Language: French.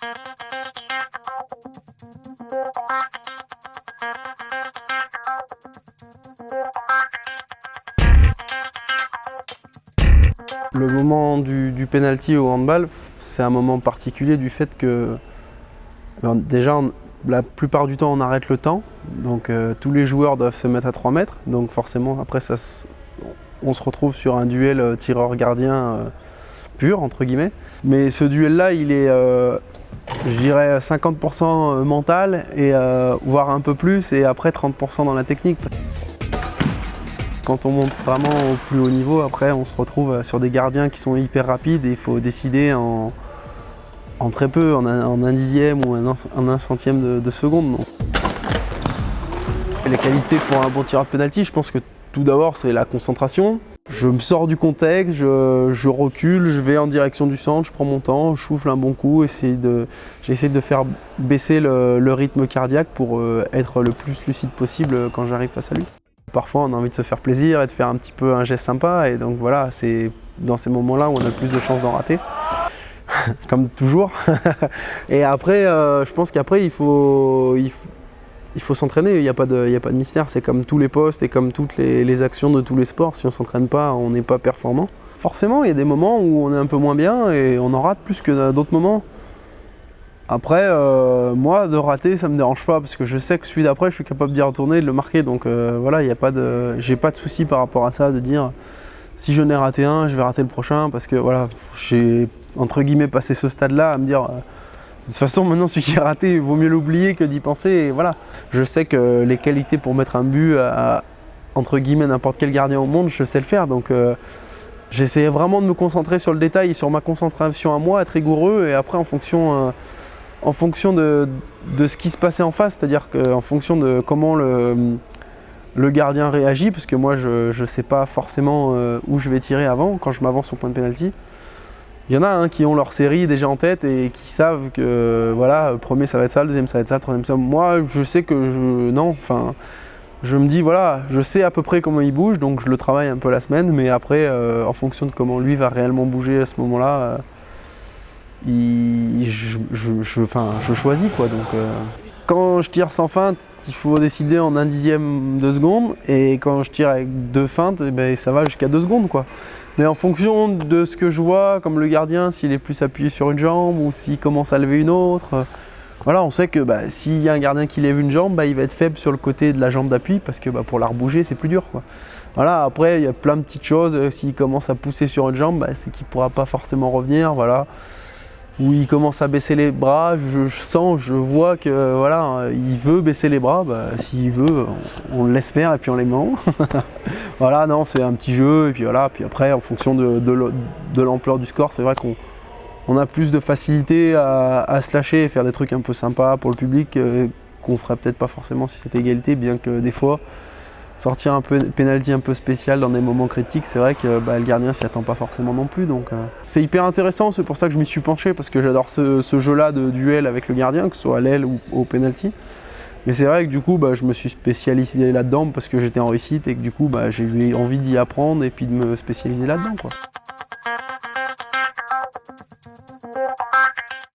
Le moment du penalty au handball, c'est un moment particulier du fait que déjà la plupart du temps on arrête le temps, donc tous les joueurs doivent se mettre à 3 mètres, donc forcément après on se retrouve sur un duel tireur-gardien pur entre guillemets. Mais ce duel-là il est je dirais 50% mental et voire un peu plus, et après 30% dans la technique. Quand on monte vraiment au plus haut niveau, après on se retrouve sur des gardiens qui sont hyper rapides et il faut décider en très peu, en un dixième ou un centième de seconde. Donc. Les qualités pour un bon tireur de penalty, je pense que tout d'abord c'est la concentration. Je me sors du contexte, je recule, je vais en direction du centre, je prends mon temps, je souffle un bon coup, j'essaie de faire baisser le rythme cardiaque pour être le plus lucide possible quand j'arrive face à lui. Parfois on a envie de se faire plaisir et de faire un petit peu un geste sympa, et donc voilà, c'est dans ces moments-là où on a le plus de chances d'en rater, comme toujours. Et après, je pense qu'après il faut s'entraîner, il n'y a pas de mystère, c'est comme tous les postes et comme toutes les actions de tous les sports, si on ne s'entraîne pas, on n'est pas performant. Forcément, il y a des moments où on est un peu moins bien et on en rate plus que d'autres moments. Après, moi, de rater, ça me dérange pas, parce que je sais que celui d'après, je suis capable d'y retourner et de le marquer. Donc voilà, j'ai pas de souci par rapport à ça, de dire si je n'ai raté un, je vais rater le prochain, parce que voilà, j'ai entre guillemets passé ce stade-là à me dire de toute façon, maintenant, celui qui a raté, il vaut mieux l'oublier que d'y penser. Et voilà, je sais que les qualités pour mettre un but à entre guillemets n'importe quel gardien au monde, je sais le faire. Donc j'essayais vraiment de me concentrer sur le détail et sur ma concentration à moi, être rigoureux, et après en fonction de ce qui se passait en face, c'est-à-dire qu'en fonction de comment le gardien réagit, parce que moi je ne sais pas forcément où je vais tirer avant quand je m'avance au point de pénalty. Il y en a qui ont leur série déjà en tête et qui savent que voilà, le premier ça va être ça, le deuxième ça va être ça, le troisième ça. Moi je sais que je me dis voilà, je sais à peu près comment il bouge, donc je le travaille un peu la semaine, mais après en fonction de comment lui va réellement bouger à ce moment-là, je choisis quoi. Donc quand je tire sans feinte, il faut décider en un dixième de seconde, et quand je tire avec 2 feintes, ça va jusqu'à 2 secondes quoi. Mais en fonction de ce que je vois, comme le gardien, s'il est plus appuyé sur une jambe ou s'il commence à lever une autre, voilà, on sait que s'il y a un gardien qui lève une jambe, il va être faible sur le côté de la jambe d'appui, parce que pour la rebouger c'est plus dur quoi. Voilà, après il y a plein de petites choses, s'il commence à pousser sur une jambe, c'est qu'il ne pourra pas forcément revenir, voilà. Où il commence à baisser les bras, je vois que voilà, il veut baisser les bras, s'il veut, on le laisse faire et puis on les met en haut. Voilà, non, c'est un petit jeu, et puis voilà, puis après en fonction de l'ampleur du score, c'est vrai qu'on a plus de facilité à se lâcher et faire des trucs un peu sympas pour le public qu'on ferait peut-être pas forcément si c'était égalité, bien que des fois sortir un peu penalty un peu spécial dans des moments critiques, c'est vrai que le gardien s'y attend pas forcément non plus. Donc c'est hyper intéressant, c'est pour ça que je m'y suis penché, parce que j'adore ce jeu-là de duel avec le gardien, que ce soit à l'aile ou au penalty. Mais c'est vrai que du coup je me suis spécialisé là-dedans parce que j'étais en réussite, et que du coup j'ai eu envie d'y apprendre et puis de me spécialiser là-dedans quoi.